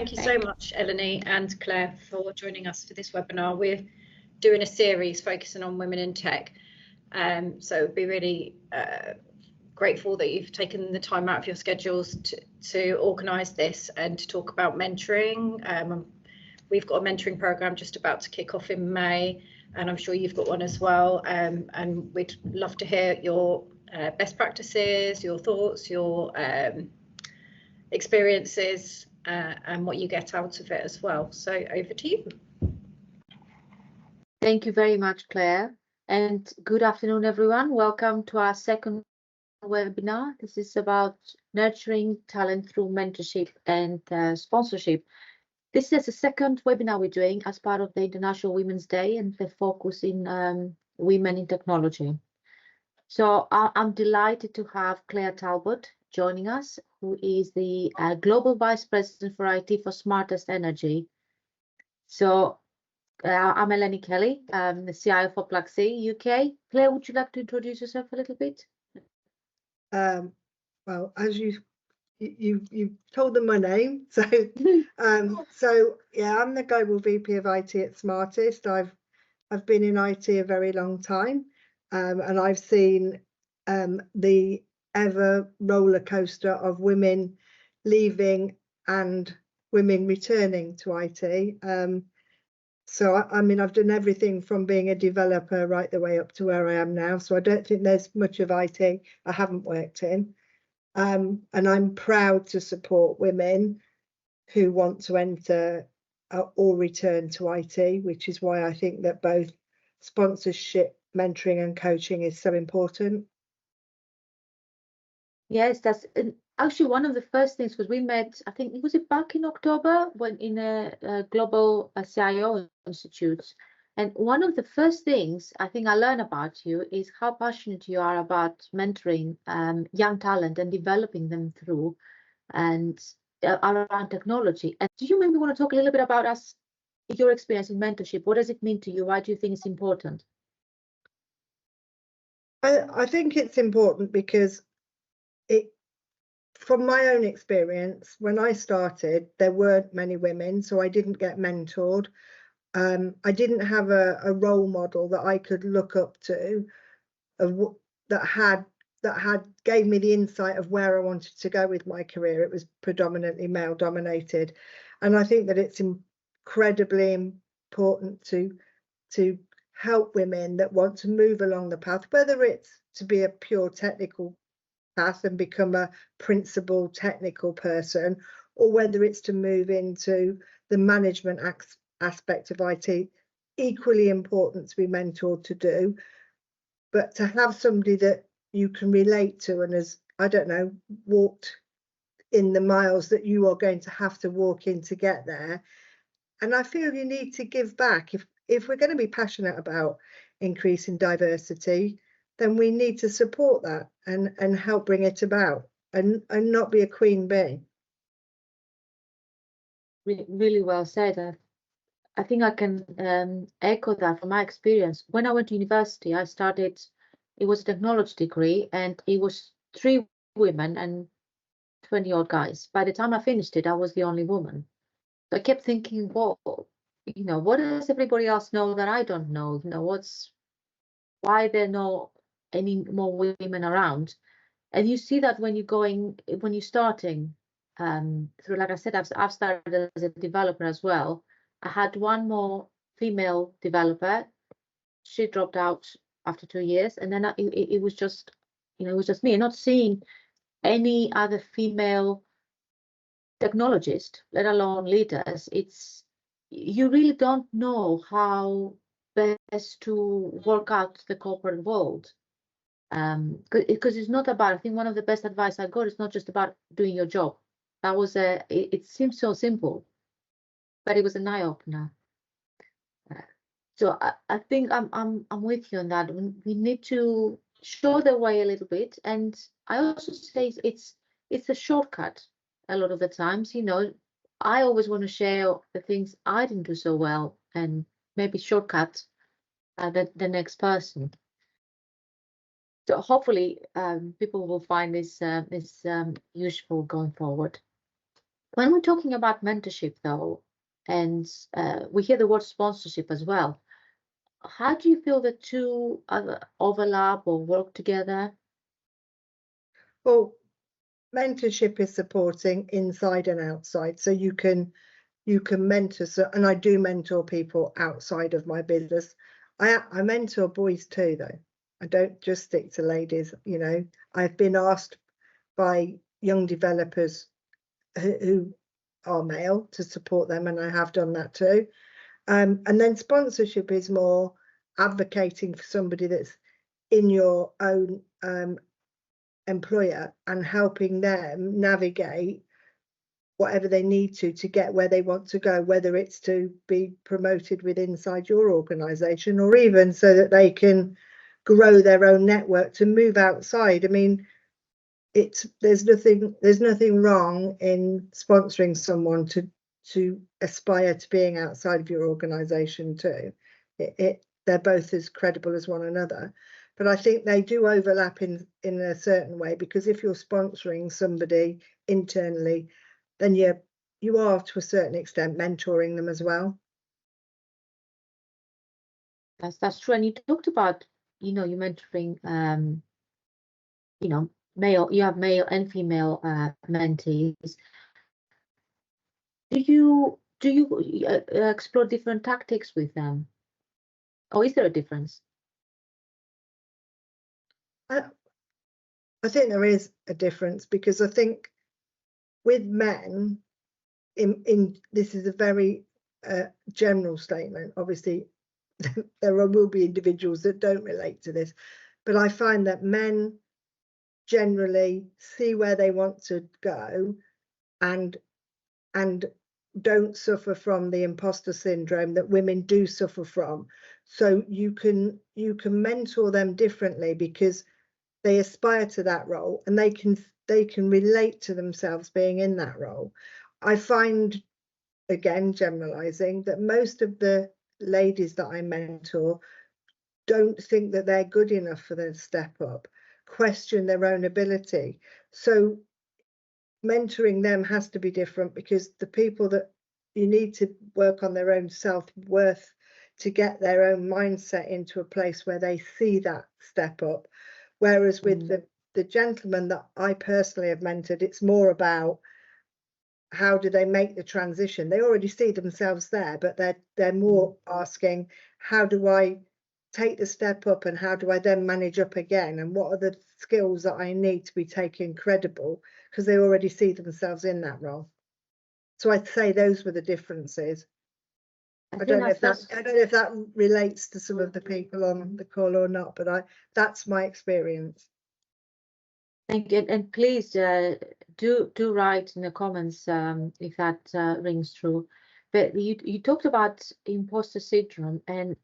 Thank you so much, Eleni and Claire, for joining us for this webinar. We're doing a series focusing on women in tech. So be really grateful that you've taken the time out of your schedules to organise this and to talk about mentoring. We've got a mentoring programme just about to kick off in May, and I'm sure you've got one as well. And we'd love to hear your best practices, your thoughts, your experiences, and what you get out of it as well. So over to you. Thank you very much, Claire, and good afternoon, everyone. Welcome to our second webinar. This is about nurturing talent through mentorship and sponsorship. This is the second webinar we're doing as part of the International Women's Day and the focus in women in technology. So I'm delighted to have Claire Talbot joining us, who is the Global Vice President for IT for Smartestenergy. So I'm Eleni Kelly, I'm the CIO for Pluxee UK. Claire, would you like to introduce yourself a little bit? Well, as you told them my name, so yeah, I'm the Global VP of IT at Smartest. I've been in IT a very long time, and I've seen the ever roller coaster of women leaving and women returning to IT. So I mean, I've done everything from being a developer right the way up to where I am now. So I don't think there's much of IT I haven't worked in. And I'm proud to support women who want to enter or return to IT, which is why I think that both sponsorship, mentoring and coaching is so important. Yes, that's actually one of the first things, because we met, I think, was it back in October when in a global CIO institute. And one of the first things I think I learned about you is how passionate you are about mentoring young talent and developing them through and around technology. And do you maybe want to talk a little bit about your experience in mentorship? What does it mean to you? Why do you think it's important? I think it's important because from my own experience, when I started, there weren't many women, so I didn't get mentored. I didn't have a role model that I could look up to that gave me the insight of where I wanted to go with my career. It was predominantly male dominated, and I think that it's incredibly important to help women that want to move along the path, whether it's to be a pure technical path and become a principal technical person, or whether it's to move into the management aspect of IT. Equally important to be mentored to do, but to have somebody that you can relate to and has, I don't know, walked in the miles that you are going to have to walk in to get there. And I feel you need to give back. If we're going to be passionate about increasing diversity, then we need to support that and help bring it about and not be a queen bee. Really well said. I think I can echo that from my experience. When I went to university, I started, it was a technology degree, and it was 3 women and 20 odd guys. By the time I finished it, I was the only woman. So I kept thinking, well, you know, what does everybody else know that I don't know? You know, why there are not any more women around? And you see that when you're starting through, like I said, I've started as a developer as well. I had one more female developer. She dropped out after 2 years, and then it was just, you know, it was just me, not seeing any other female technologist, let alone leaders. You really don't know how best to work out the corporate world. Because it's not about, I think one of the best advice I got is not just about doing your job. That was it seems so simple, but it was an eye opener. So I think I'm with you on that. We need to show the way a little bit, and I also say it's a shortcut a lot of the times. You know, I always want to share the things I didn't do so well, and maybe shortcut the next person. So hopefully people will find this useful going forward. When we're talking about mentorship, though, and we hear the word sponsorship as well, how do you feel the two overlap or work together? Well, mentorship is supporting inside and outside, so you can mentor. So, and I do mentor people outside of my business. I mentor boys too, though. I don't just stick to ladies. You know, I've been asked by young developers who are male to support them, and I have done that too. And then sponsorship is more advocating for somebody that's in your own employer and helping them navigate whatever they need to get where they want to go, whether it's to be promoted with inside your organization or even so that they can grow their own network to move outside. I mean, there's nothing wrong in sponsoring someone to aspire to being outside of your organization too. They're both as credible as one another, but I think they do overlap in a certain way, because if you're sponsoring somebody internally, then you are to a certain extent mentoring them as well. That's true. And you talked about, you mentoring, you have male and female mentees. Do you explore different tactics with them, or is there a difference? I think there is a difference, because I think with men, in this is a very general statement. Obviously, there will be individuals that don't relate to this, but I find that men generally see where they want to go and don't suffer from the imposter syndrome that women do suffer from. So you can mentor them differently, because they aspire to that role and they can relate to themselves being in that role. I find, again, generalizing, that most of the ladies that I mentor don't think that they're good enough for the step up, question their own ability. So mentoring them has to be different, because the people that you need to work on their own self-worth to get their own mindset into a place where they see that step up. Whereas with the gentlemen that I personally have mentored, it's more about how do they make the transition. They already see themselves there, but they're more asking, how do I take the step up, and how do I then manage up again, and what are the skills that I need to be taken credible, because they already see themselves in that role. So I'd say those were the differences. I don't know if that relates to some of the people on the call or not, but that's my experience. Thank you, and please do write in the comments if that rings true. But you talked about imposter syndrome, and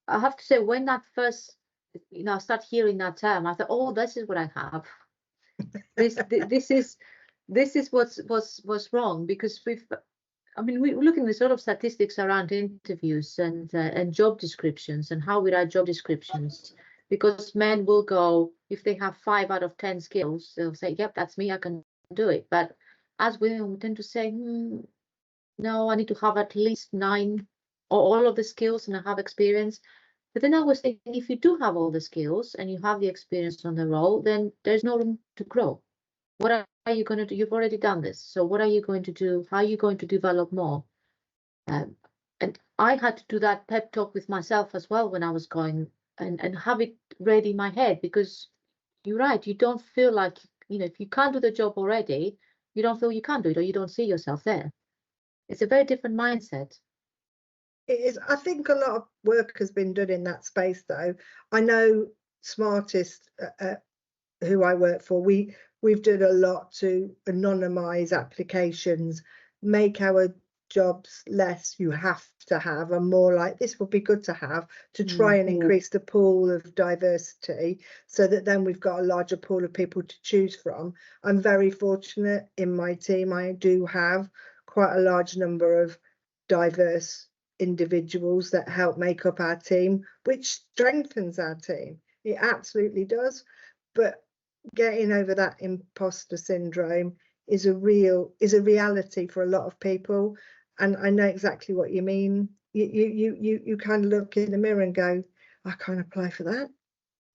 I have to say, when that first, I start hearing that term, I thought, oh, this is what I have. this is what's wrong, because we look in the sort of statistics around interviews and job descriptions and how we write job descriptions. Because men will go, if they have 5 out of 10 skills, they'll say, yep, that's me, I can do it. But as women, we tend to say, no, I need to have at least 9 or all of the skills and I have experience. But then I was thinking, if you do have all the skills and you have the experience on the role, then there's no room to grow. What are you going to do? You've already done this. So what are you going to do? How are you going to develop more? And I had to do that pep talk with myself as well when I was going, and have it ready in my head, because you're right. You don't feel like, if you can't do the job already, you don't feel you can't do it, or you don't see yourself there. It's a very different mindset. It is. I think a lot of work has been done in that space, though. I know Smartest, who I work for, we've done a lot to anonymize applications, make our jobs less you have to have and more like this would be good to have, to try and increase the pool of diversity, so that then we've got a larger pool of people to choose from. I'm very fortunate in my team. I do have quite a large number of diverse individuals that help make up our team, which strengthens our team. It absolutely does. But getting over that imposter syndrome is a reality for a lot of people. And I know exactly what you mean. You kind of look in the mirror and go, I can't apply for that.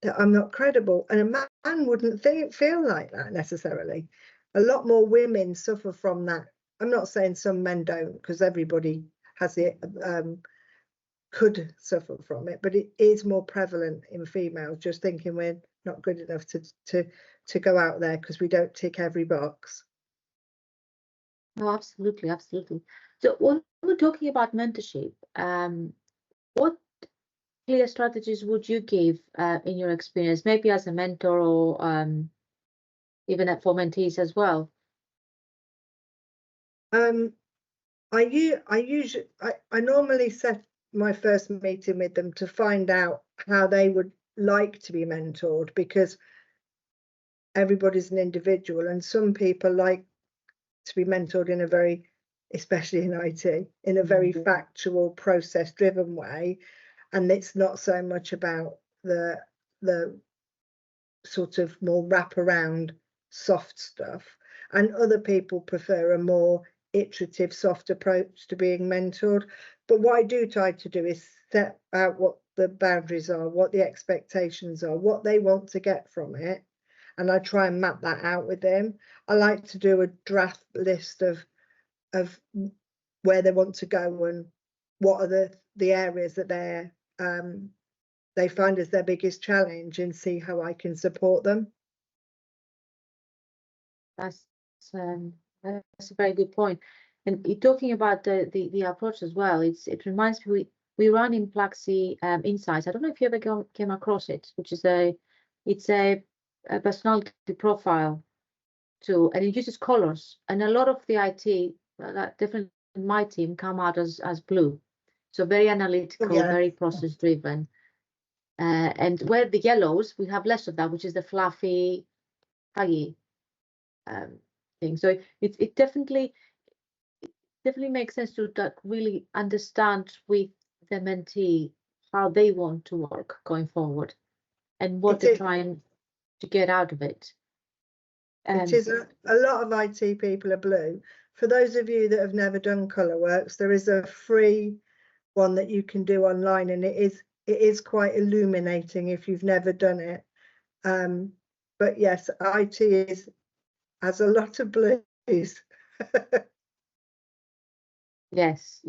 That I'm not credible. And a man wouldn't feel like that necessarily. A lot more women suffer from that. I'm not saying some men don't, because everybody has it, could suffer from it, but it is more prevalent in females, just thinking we're not good enough to go out there because we don't tick every box. No, absolutely, absolutely. So when we're talking about mentorship, what clear strategies would you give in your experience, maybe as a mentor or even for mentees as well? I normally set my first meeting with them to find out how they would like to be mentored, because everybody's an individual, and some people like to be mentored in a very, especially in IT, in a very factual, process driven way, and it's not so much about the sort of more wraparound soft stuff, and other people prefer a more iterative, soft approach to being mentored. But what I do try to do is set out what the boundaries are, what the expectations are, what they want to get from it, and I try and map that out with them. I like to do a draft list of where they want to go and what are the areas that they find as their biggest challenge, and see how I can support them. That's a very good point. And you're talking about the approach as well. It reminds me, we run in Pluxee Insights. I don't know if you ever came across it, which is a personality profile tool, and it uses colors. And a lot of the IT, definitely my team, come out as blue, so very analytical, very process driven. And where the yellows, we have less of that, which is the fluffy, huggy thing. So it definitely makes sense to really understand with the mentee how they want to work going forward and what they're trying to get out of it. It is a lot of IT people are blue. For those of you that have never done ColourWorks, there is a free one that you can do online, and it is quite illuminating if you've never done it. But yes, IT has a lot of blues. Yes,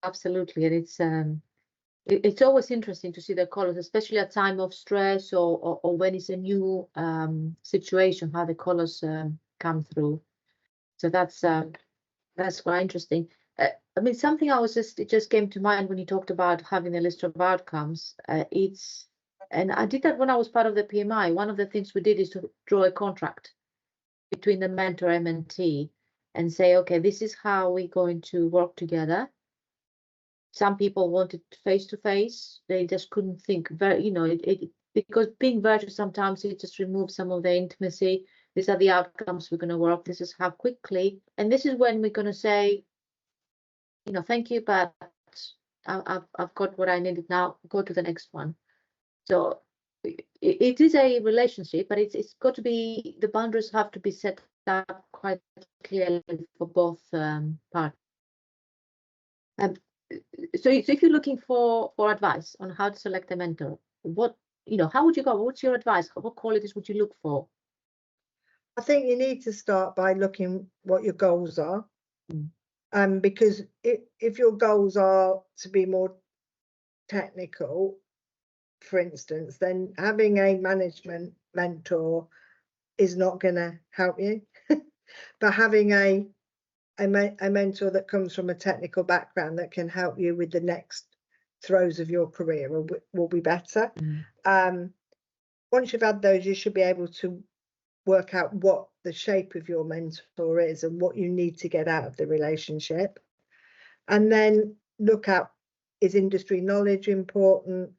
absolutely. And it's always interesting to see the colors, especially at time of stress or when it's a new situation, how the colors come through. So that's quite interesting. I mean, something it just came to mind when you talked about having a list of outcomes. And I did that when I was part of the PMI. One of the things we did is to draw a contract between the mentor and mentee and say, okay, this is how we're going to work together. Some people wanted face-to-face. They just couldn't think because being virtual, sometimes it just removes some of the intimacy. These are the outcomes we're going to work. This is how quickly. And this is when we're going to say, thank you, but I've got what I needed now. Go to the next one. So it is a relationship, but it's got to be, the boundaries have to be set up quite clearly for both parties. So if you're looking for advice on how to select a mentor, how would you go? What's your advice? What qualities would you look for? I think you need to start by looking what your goals are. Because if your goals are to be more technical, for instance, then having a management mentor is not going to help you. But having a mentor that comes from a technical background that can help you with the next throes of your career will be better. Once you've had those, you should be able to work out what the shape of your mentor is and what you need to get out of the relationship. And then look at, is industry knowledge important?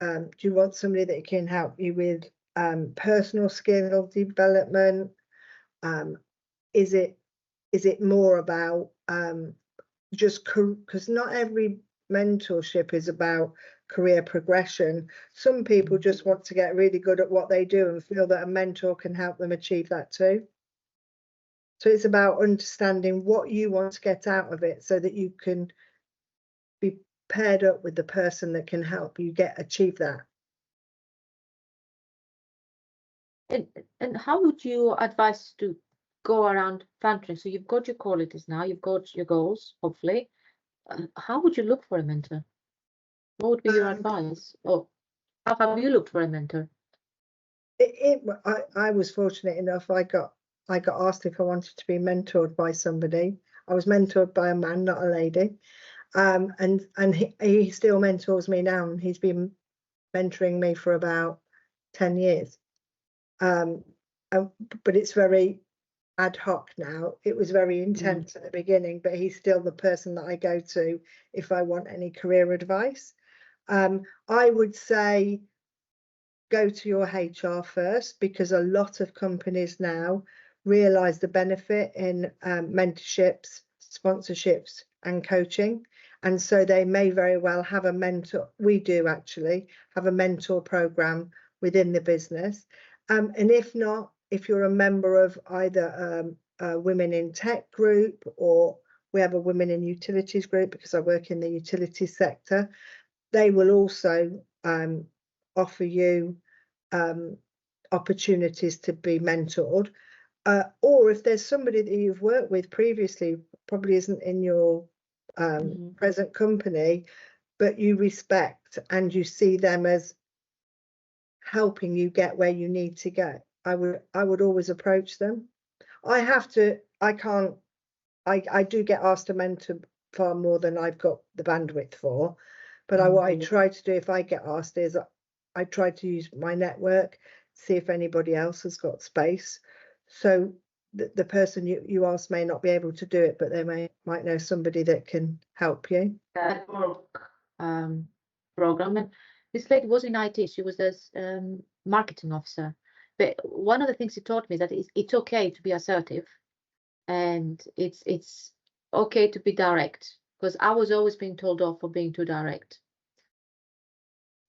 Do you want somebody that can help you with personal skill development? Is it more about just because not every mentorship is about career progression. Some people just want to get really good at what they do and feel that a mentor can help them achieve that too. So it's about understanding what you want to get out of it so that you can be paired up with the person that can help you achieve that. And how would you advise to go around mentoring? So you've got your qualities now, you've got your goals, hopefully. How would you look for a mentor? What would be your advice? Or how have you looked for a mentor? I was fortunate enough. I got asked if I wanted to be mentored by somebody. I was mentored by a man, not a lady, and he still mentors me now. And he's been mentoring me for about 10 years. But it's very ad hoc now. It was very intense at the beginning, but he's still the person that I go to if I want any career advice. I would say go to your HR first, because a lot of companies now realize the benefit in mentorships, sponsorships and coaching, and so they may very well have a mentor. We do actually have a mentor program within the business, and if not, if you're a member of either a Women in Tech group, or we have a Women in Utilities group because I work in the utilities sector, they will also offer you opportunities to be mentored, or if there's somebody that you've worked with previously, probably isn't in your present company, but you respect and you see them as helping you get where you need to go, I would always approach them. I do get asked to mentor far more than I've got the bandwidth for, but what I try to do if I get asked is I try to use my network, see if anybody else has got space. So the person you ask may not be able to do it, but they might know somebody that can help you. Program, and this lady was in IT. She was this marketing officer. But one of the things she taught me that it's okay to be assertive, and it's okay to be direct, because I was always being told off for being too direct.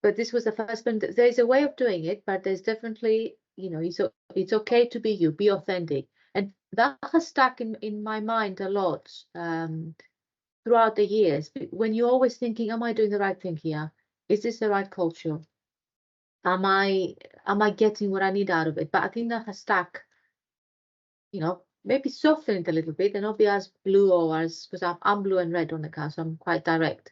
But this was the first one. There's a way of doing it, but there's definitely, it's okay to be you, be authentic. And that has stuck in my mind a lot throughout the years. When you're always thinking, am I doing the right thing here? Is this the right culture? Am I getting what I need out of it? But I think that has stuck, maybe softened a little bit and not be as blue, or as, because I'm blue and red on the car, so I'm quite direct.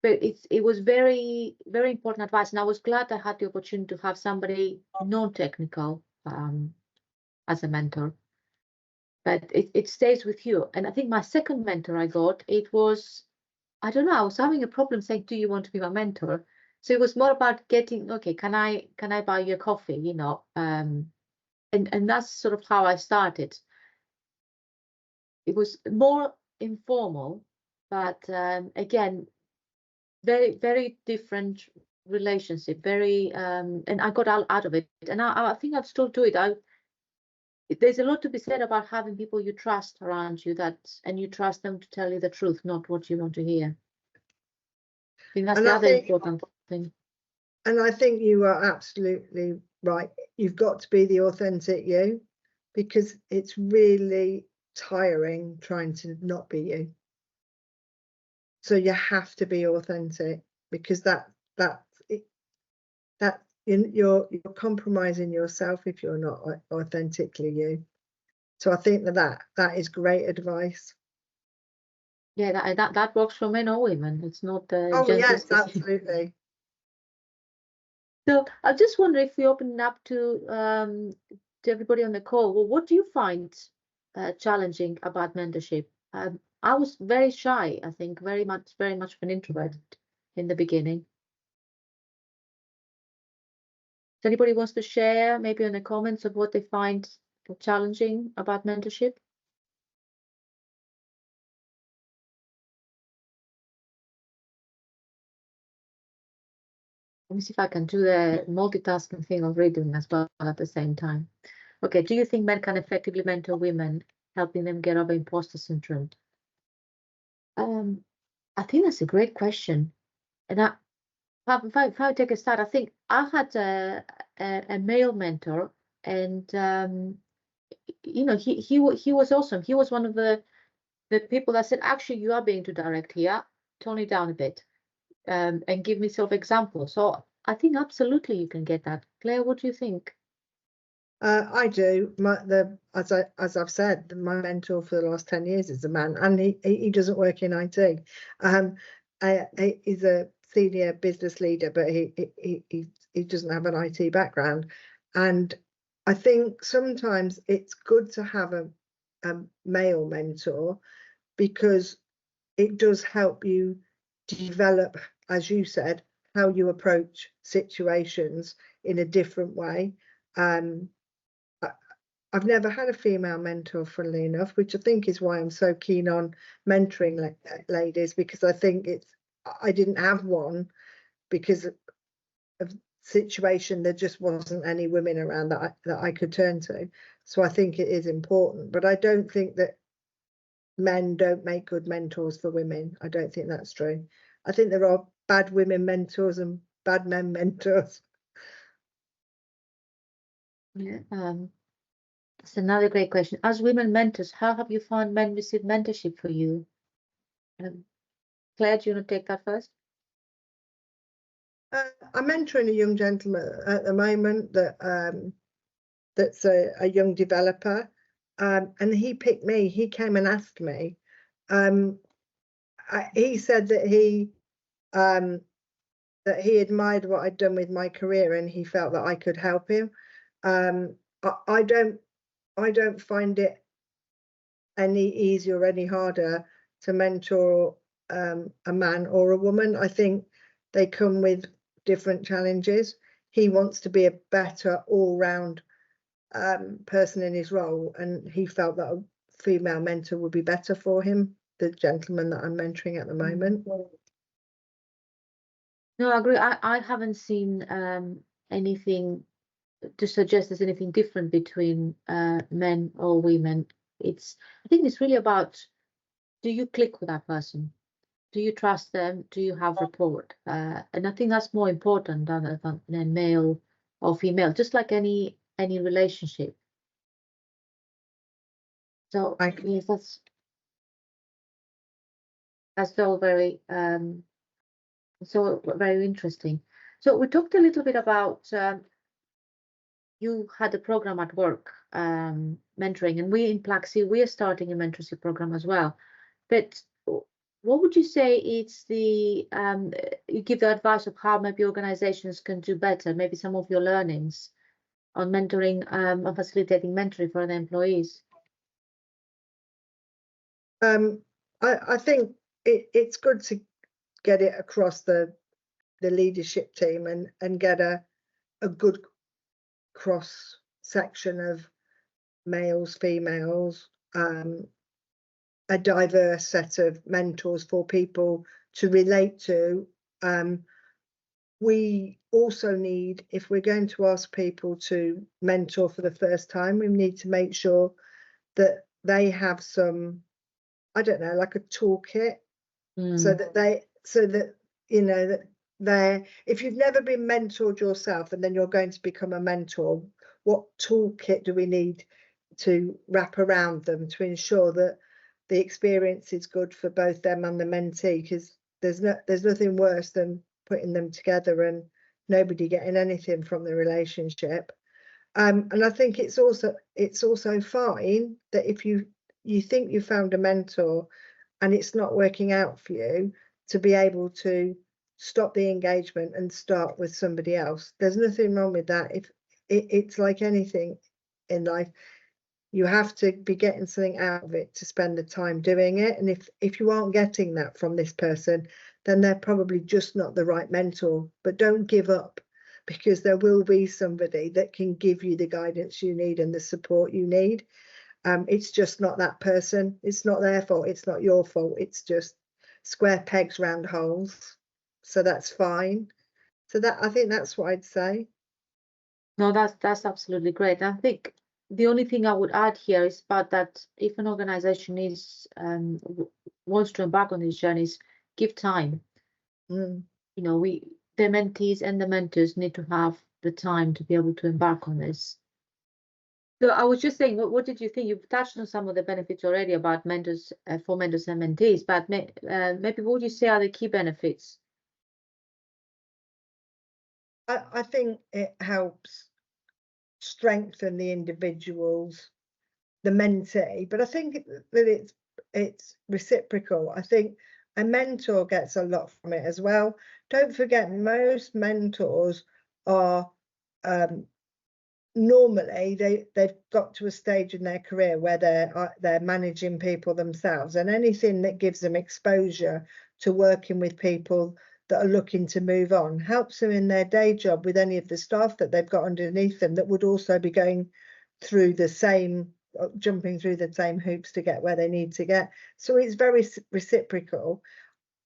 But it was very, very important advice, and I was glad I had the opportunity to have somebody non-technical as a mentor. But it stays with you. And I think my second mentor I got, it was, I don't know, I was having a problem saying, do you want to be my mentor? So it was more about getting, okay, can I buy you a coffee, and that's sort of how I started. It was more informal, but again, very, very different relationship, very, and I got out of it. And I think I'd still do it. There's a lot to be said about having people you trust around you, and you trust them to tell you the truth, not what you want to hear. I think that's the other important thing. And I think you are absolutely right. You've got to be the authentic you, because it's really tiring trying to not be you. So you have to be authentic, because you're compromising yourself if you're not authentically you. So I think that is great advice. Yeah, that works for men or women. It's not oh yes, absolutely. So I just wonder if we open it up to everybody on the call. Well, what do you find challenging about mentorship? I was very shy, I think, very much of an introvert in the beginning. So anybody wants to share, maybe in the comments, of what they find challenging about mentorship? Let me see if I can do the multitasking thing of reading as well at the same time. Okay, do you think men can effectively mentor women, helping them get over imposter syndrome? I think that's a great question. And if I take a start, I think I had a male mentor, and you know, he was awesome. He was one of the people that said, actually, you are being too direct here. Tone it down a bit, and give me sort of examples. So I think absolutely you can get that. Claire, what do you think? I do. As I've said, my mentor for the last 10 years is a man, and he doesn't work in IT. He's a senior business leader, but he doesn't have an IT background. And I think sometimes it's good to have a male mentor, because it does help you develop, as you said, how you approach situations in a different way. I've never had a female mentor, funnily enough, which I think is why I'm so keen on mentoring ladies, because I think I didn't have one because of situation. There just wasn't any women around that I could turn to. So I think it is important, but I don't think that men don't make good mentors for women. I don't think that's true. I think there are bad women mentors and bad men mentors. Yeah, that's another great question. As women mentors, how have you found men receive mentorship for you? Claire, do you want to take that first? I'm mentoring a young gentleman at the moment that's a young developer, and he picked me. He came and asked me. He said that he admired what I'd done with my career, and he felt that I could help him. I don't find it any easier or any harder to mentor a man or a woman. I think they come with different challenges. He wants to be a better all-round person in his role, and he felt that a female mentor would be better for him, the gentleman that I'm mentoring at the moment. No, I agree. I haven't seen anything to suggest there's anything different between men or women. I think it's really about, do you click with that person? Do you trust them? Do you have rapport? And I think that's more important than male or female, just like any relationship. So yes, that's all very very interesting. So we talked a little bit about you had a program at work, mentoring, and we in Pluxee, we are starting a mentorship program as well. But what would you say is the, you give the advice of how maybe organizations can do better, maybe some of your learnings on mentoring and facilitating mentoring for the employees? I think it's good to get it across the leadership team and get a good cross section of males, females, a diverse set of mentors for people to relate to. We also need, if we're going to ask people to mentor for the first time, we need to make sure that they have some, I don't know, like a toolkit, so that you know that if you've never been mentored yourself and then you're going to become a mentor, what toolkit do we need to wrap around them to ensure that the experience is good for both them and the mentee? Because there's nothing worse than putting them together and nobody getting anything from the relationship. And I think it's also fine that if you think you found a mentor and it's not working out for you, to be able to stop the engagement and start with somebody else. There's nothing wrong with that. If it's like anything in life, you have to be getting something out of it to spend the time doing it. And if you aren't getting that from this person, then they're probably just not the right mentor. But don't give up, because there will be somebody that can give you the guidance you need and the support you need. It's just not that person. It's not their fault. It's not your fault. It's just square pegs, round holes. So that's fine. So I think that's what I'd say. No, that's absolutely great. I think the only thing I would add here is about that if an organization is wants to embark on these journeys, give time. You know, the mentees and the mentors need to have the time to be able to embark on this. So I was just saying, what did you think? You've touched on some of the benefits already about mentors, for mentors and mentees, but maybe what would you say are the key benefits? I think it helps strengthen the individuals, the mentee, but I think that it's reciprocal. I think a mentor gets a lot from it as well. Don't forget, most mentors are normally they've got to a stage in their career where they're managing people themselves, and anything that gives them exposure to working with people that are looking to move on helps them in their day job with any of the staff that they've got underneath them that would also be going through the same, jumping through the same hoops to get where they need to get. So it's very reciprocal.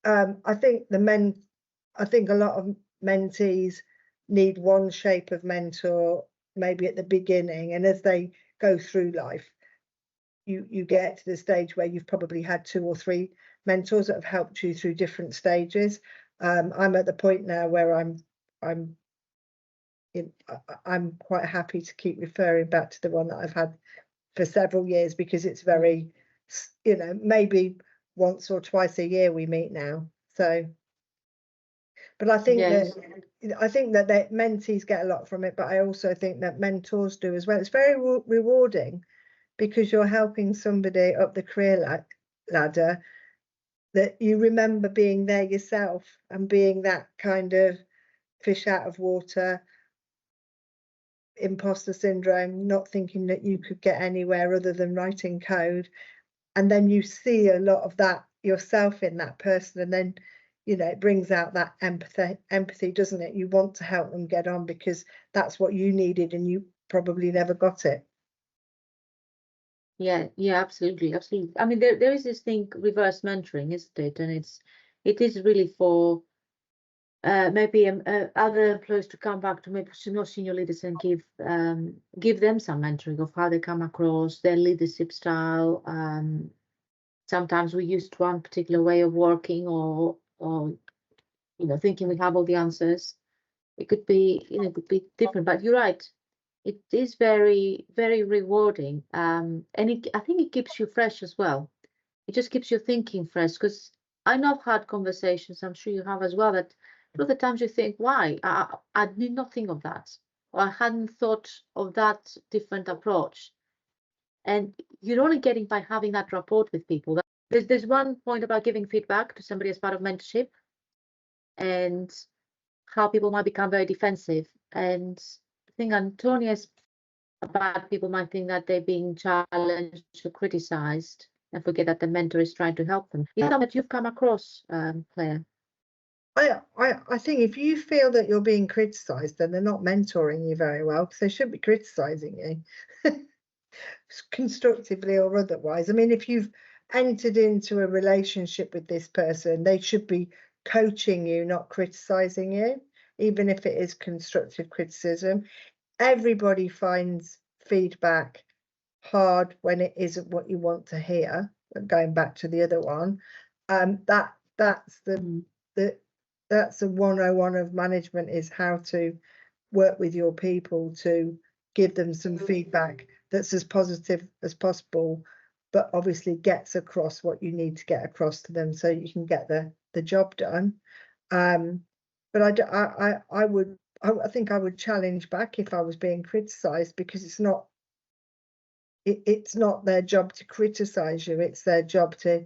I think a lot of mentees need one shape of mentor maybe at the beginning, and as they go through life, you get to the stage where you've probably had 2 or 3 mentors that have helped you through different stages. I'm at the point now where I'm quite happy to keep referring back to the one that I've had for several years, because it's very, you know, maybe once or twice a year we meet now. So, but I think Yes. that the mentees get a lot from it, but I also think that mentors do as well. It's very rewarding, because you're helping somebody up the career ladder that you remember being there yourself and being that kind of fish out of water, imposter syndrome, not thinking that you could get anywhere other than writing code. And then you see a lot of that yourself in that person, and then, you know, it brings out that empathy, doesn't it? You want to help them get on because that's what you needed and you probably never got it. Yeah, absolutely. I mean, there is this thing, reverse mentoring, isn't it? And it is really for maybe other employees to come back to maybe more senior leaders and give them some mentoring of how they come across, their leadership style. Sometimes we used one particular way of working, or you know, thinking we have all the answers. It could be, you know, it could be different. But you're right. It is very, very rewarding. And I think it keeps you fresh as well. It just keeps you thinking fresh, because I know I've had conversations, I'm sure you have as well, that a lot of the times you think, why? I did not think of that, or I hadn't thought of that different approach. And you're only getting by having that rapport with people. There's one point about giving feedback to somebody as part of mentorship, and how people might become very defensive. And I think Antonia's about people might think that they're being challenged or criticized and forget that the mentor is trying to help them. Is that what you've come across, Claire? I think if you feel that you're being criticised, then they're not mentoring you very well, because they should be criticising you constructively or otherwise. I mean, if you've entered into a relationship with this person, they should be coaching you, not criticising you, even if it is constructive criticism. Everybody finds feedback hard when it isn't what you want to hear. Going back to the other one, that's the 101 of management, is how to work with your people to give them some feedback that's as positive as possible, but obviously gets across what you need to get across to them so you can get the job done. But I think I would challenge back if I was being criticised, because it's not their job to criticise you, it's their job to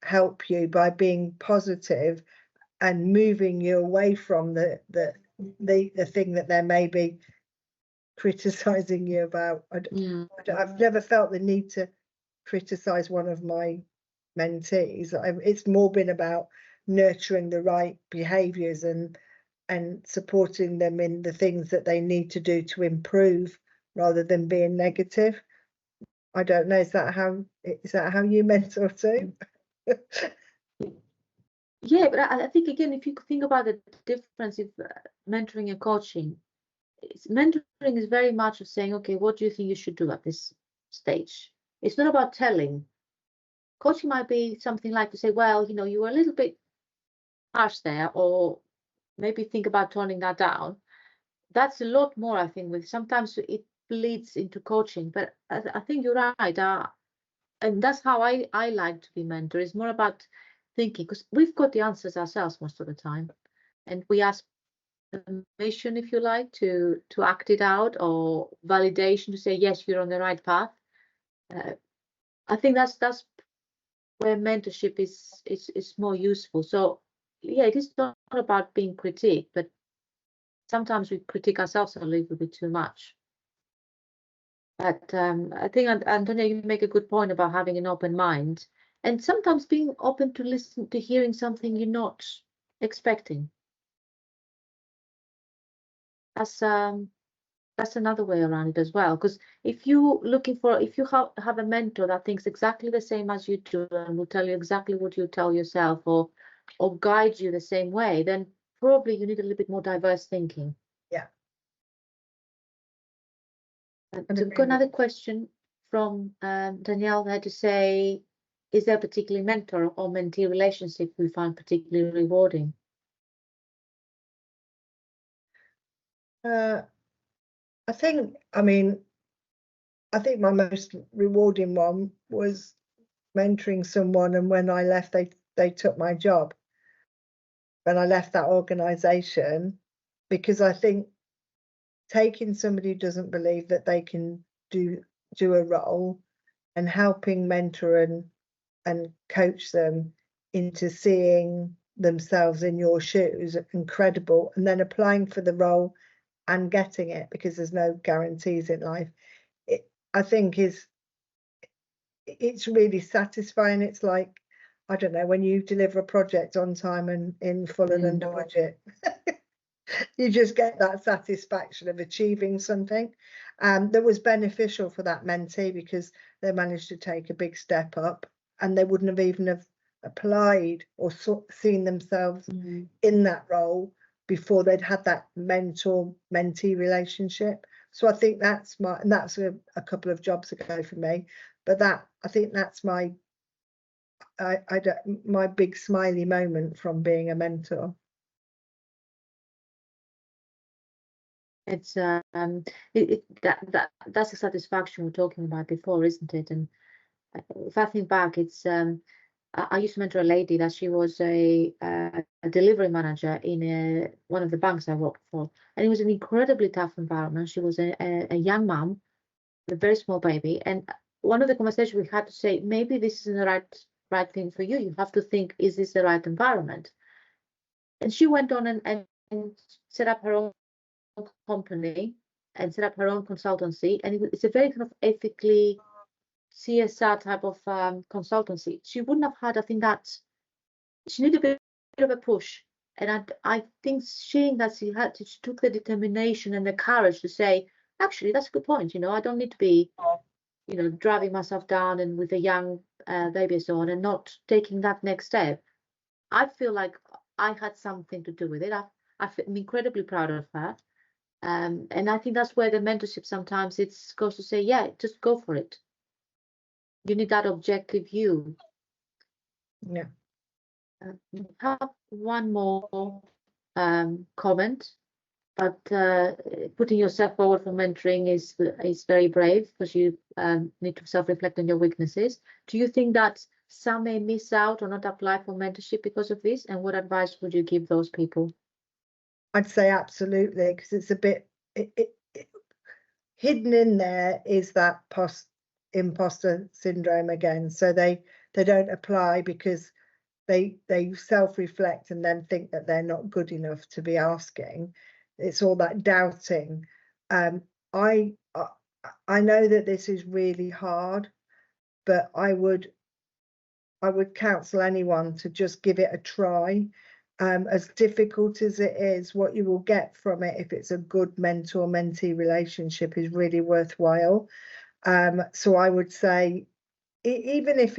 help you by being positive and moving you away from the thing that they're maybe criticising you about. I've never felt the need to criticise one of my mentees. It's more been about nurturing the right behaviours and supporting them in the things that they need to do to improve, rather than being negative. I don't know, is that how you mentor too? Yeah, but I think, again, if you think about the difference of mentoring and coaching, mentoring is very much of saying, okay, what do you think you should do at this stage? It's not about telling. Coaching might be something like to say, well, you know, you were a little bit harsh there, or maybe think about toning that down. That's a lot more, I think, with sometimes bleeds into coaching. But I think you're right. And that's how I like to be mentor. It's more about thinking, because we've got the answers ourselves most of the time, and we ask permission, if you like, to act it out, or validation to say yes, you're on the right path. I think that's where mentorship is more useful. So yeah, it is not about being critiqued, but sometimes we critique ourselves a little bit too much. But I think, Antonia, you make a good point about having an open mind, and sometimes being open to listen to hearing something you're not expecting. That's another way around it as well. Because if you have a mentor that thinks exactly the same as you do and will tell you exactly what you tell yourself, or guide you the same way, then probably you need a little bit more diverse thinking. Yeah. So we've got another question from Danielle there to say, is there a particular mentor or mentee relationship we find particularly rewarding? I think my most rewarding one was mentoring someone, and when I left, they took my job when I left that organisation, because I think taking somebody who doesn't believe that they can do a role and helping mentor and coach them into seeing themselves in your shoes, incredible, and then applying for the role and getting it, because there's no guarantees in life. I think it's really satisfying. It's like, I don't know, when you deliver a project on time and in full and under budget, you just get that satisfaction of achieving something that was beneficial for that mentee, because they managed to take a big step up, and they wouldn't have even have applied or seen themselves in that role before they'd had that mentor-mentee relationship. So I think that's a couple of jobs ago for me, but I think that's my big smiley moment from being a mentor. It's that's a satisfaction we're talking about before, isn't it? And if I think back, it's I used to mentor a lady that she was a delivery manager in one of the banks I worked for, and it was an incredibly tough environment. She was a young mom, a very small baby, and one of the conversations we had to say, maybe this isn't the right thing for you. You have to think, is this the right environment? And she went on and set up her own company and set up her own consultancy, and it's a very kind of ethically CSR type of consultancy. She wouldn't have had, I think, that she needed a bit of a push, and I think seeing that she took the determination and the courage to say, actually, that's a good point, I don't need to be driving myself down and with a young baby and so on, and not taking that next step. I feel like I had something to do with it. I'm incredibly proud of her. And I think that's where the mentorship sometimes it goes to say, yeah, just go for it. You need that objective view. Yeah. We have one more comment, but putting yourself forward for mentoring is very brave, because you need to self-reflect on your weaknesses. Do you think that some may miss out or not apply for mentorship because of this? And what advice would you give those people? I'd say absolutely, because it's a bit hidden in there is that imposter syndrome again. So they don't apply because they self-reflect and then think that they're not good enough to be asking. It's all that doubting. I know that this is really hard, but I would counsel anyone to just give it a try. As difficult as it is, what you will get from it, if it's a good mentor-mentee relationship, is really worthwhile. So I would say, even if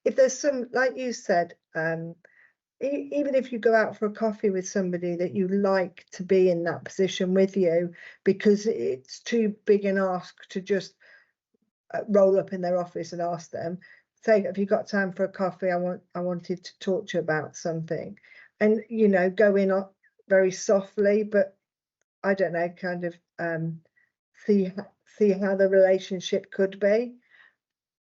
there's some, like you said, even if you go out for a coffee with somebody that you like to be in that position with you, because it's too big an ask to just roll up in their office and ask them, say, have you got time for a coffee? I wanted to talk to you about something. And go in very softly, but I don't know, kind of see see how the relationship could be.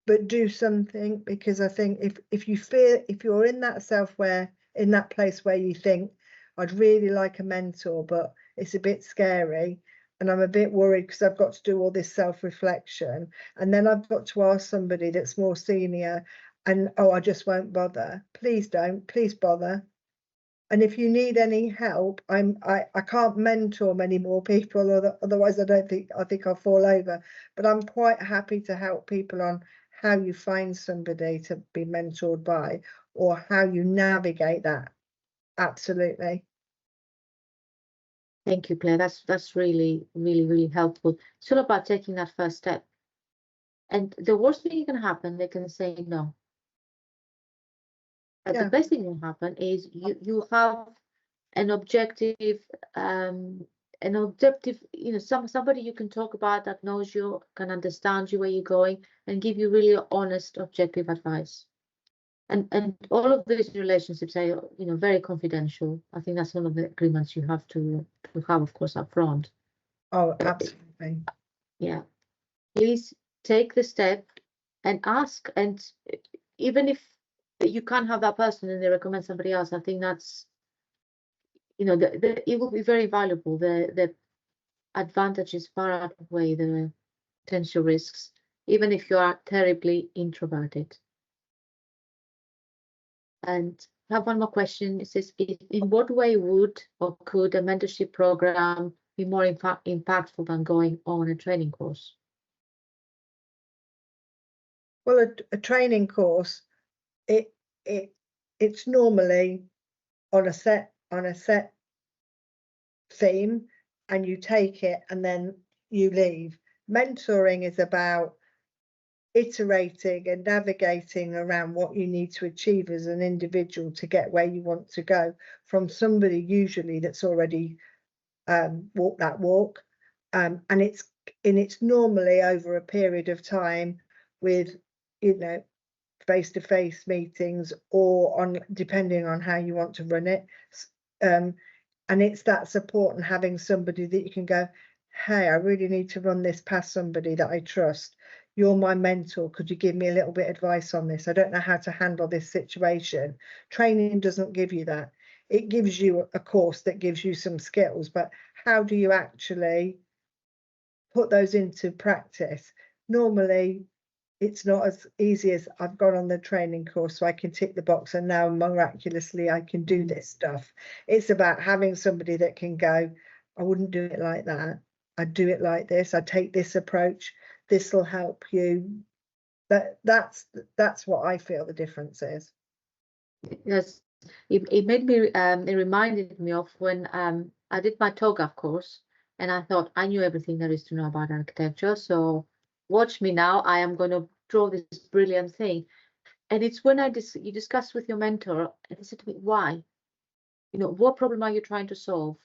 But do something, because I think if you're in that place where you think, I'd really like a mentor, but it's a bit scary and I'm a bit worried because I've got to do all this self-reflection, and then I've got to ask somebody that's more senior, and I just won't bother. Please don't, please bother. And if you need any help, I can't mentor many more people, or otherwise I think I'll fall over. But I'm quite happy to help people on how you find somebody to be mentored by, or how you navigate that. Absolutely. Thank you, Claire. That's really, really, really helpful. It's all about taking that first step. And the worst thing that can happen, they can say no. But the best thing that can happen is you have an objective, somebody you can talk about that knows you, can understand you, where you're going, and give you really honest, objective advice. And all of these relationships are, very confidential. I think that's one of the agreements you have to have, of course, up front. Oh, absolutely. Yeah. Please take the step and ask. And even if you can't have that person and they recommend somebody else, I think that's, it will be very valuable. The advantages far outweigh the potential risks, even if you are terribly introverted. And I have one more question. It says, in what way would or could a mentorship program be more impactful than going on a training course? Well, a training course, it's normally on a set theme, and you take it and then you leave. Mentoring is about iterating and navigating around what you need to achieve as an individual to get where you want to go, from somebody usually that's already walked that walk, and it's normally over a period of time with face-to-face meetings, or on, depending on how you want to run it, and it's that support and having somebody that you can go, hey, I really need to run this past somebody that I trust. You're my mentor. Could you give me a little bit of advice on this? I don't know how to handle this situation. Training doesn't give you that. It gives you a course that gives you some skills, but how do you actually put those into practice? Normally, it's not as easy as I've gone on the training course so I can tick the box and now miraculously I can do this stuff. It's about having somebody that can go, I wouldn't do it like that. I'd do it like this. I take this approach. This will help you. That's what I feel the difference is. Yes, it made me, it reminded me of when I did my TOGAF course, and I thought I knew everything there is to know about architecture. So watch me now, I am going to draw this brilliant thing. And it's when you discuss with your mentor, and he said to me, why? What problem are you trying to solve?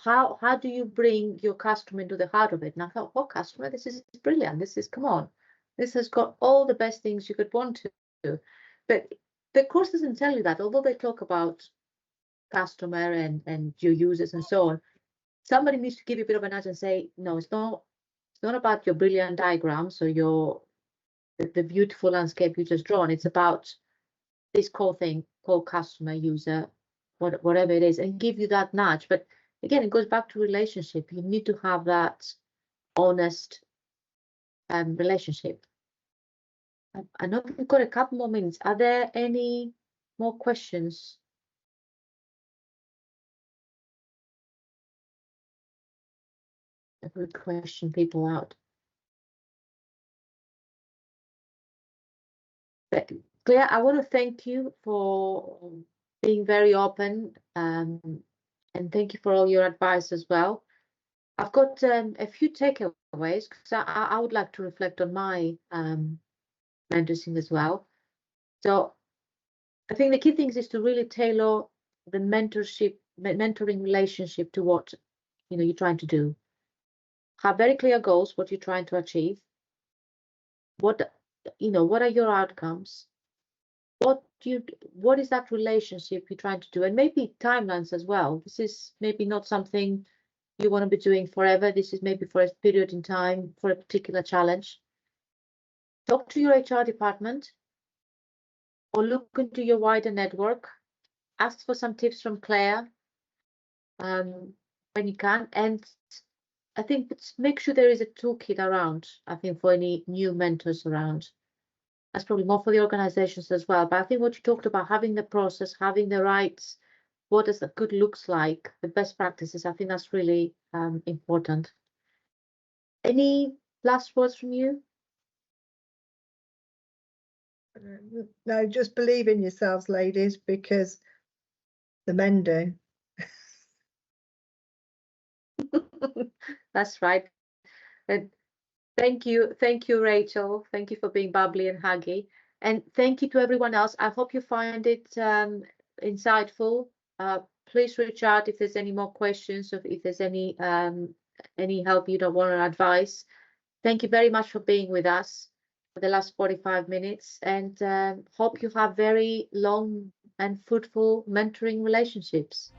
How do you bring your customer into the heart of it? And I thought, what customer? This is brilliant. Come on. This has got all the best things you could want to do. But the course doesn't tell you that, although they talk about customer and your users and so on. Somebody needs to give you a bit of a nudge and say, no, it's not about your brilliant diagrams or the beautiful landscape you just drawn. It's about this core thing called customer, user, whatever it is, and give you that nudge. But again, it goes back to relationship. You need to have that honest relationship. I know we've got a couple more minutes. Are there any more questions? I would question people out. But Claire, I want to thank you for being very open, and thank you for all your advice as well. I've got a few takeaways because I would like to reflect on my mentoring as well. So I think the key thing is to really tailor the mentoring relationship to what you're trying to do. Have very clear goals, what you're trying to achieve. What are your outcomes? What is that relationship you're trying to do? And maybe timelines as well. This is maybe not something you want to be doing forever. This is maybe for a period in time, for a particular challenge. Talk to your HR department or look into your wider network. Ask for some tips from Claire when you can. And I think make sure there is a toolkit around, I think, for any new mentors around. That's probably more for the organizations as well. But I think what you talked about, having the process, having the rights, what does the good looks like, the best practices, I think that's really important. Any last words from you? No, just believe in yourselves, ladies, because the men do. That's right. And thank you, Rachel. Thank you for being bubbly and huggy. And thank you to everyone else. I hope you find it insightful. Please reach out if there's any more questions, or if there's any help you don't want or advice. Thank you very much for being with us for the last 45 minutes, and hope you have very long and fruitful mentoring relationships.